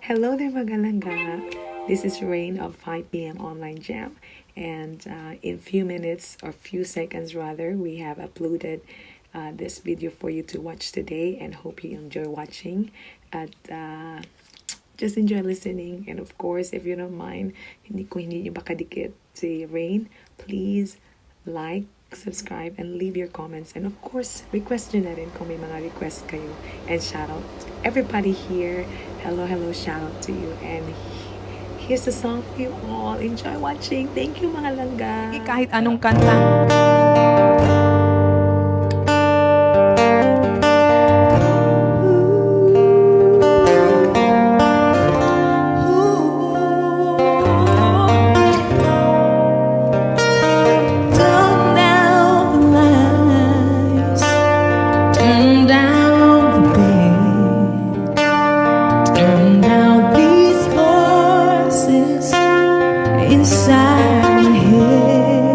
Hello there, Magalanga. This is Raine of 5 p.m. Online Jam. And in few minutes, or few seconds rather, we have uploaded this video for you to watch today, and hope you enjoy watching. At just enjoy listening. And of course, if you don't mind, kung hindi nyo makadikit si Raine, please like, subscribe, and leave your comments. And of course, request nyo na rin kung may mga request kayo. And shout out to everybody here. Hello, shout out to you. And here's the song for you all. Enjoy watching. Thank you, mga langga. Kahit anong kanta. Inside my head,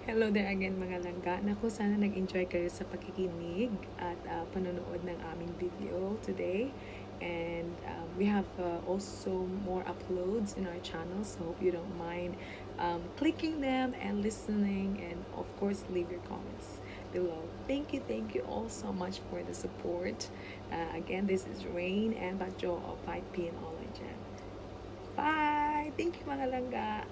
Hello there again mga langga. Naku, sana nag-enjoy kayo sa pakikinig at panonood ng aming video today. And we have also more uploads in our channel, so hope you don't mind clicking them and listening, and of course leave your comments below. Thank you all so much for the support. Again, this is Raine and Badjhoe of 5 p.m. Online Jam. Bye! Thank you mga langga!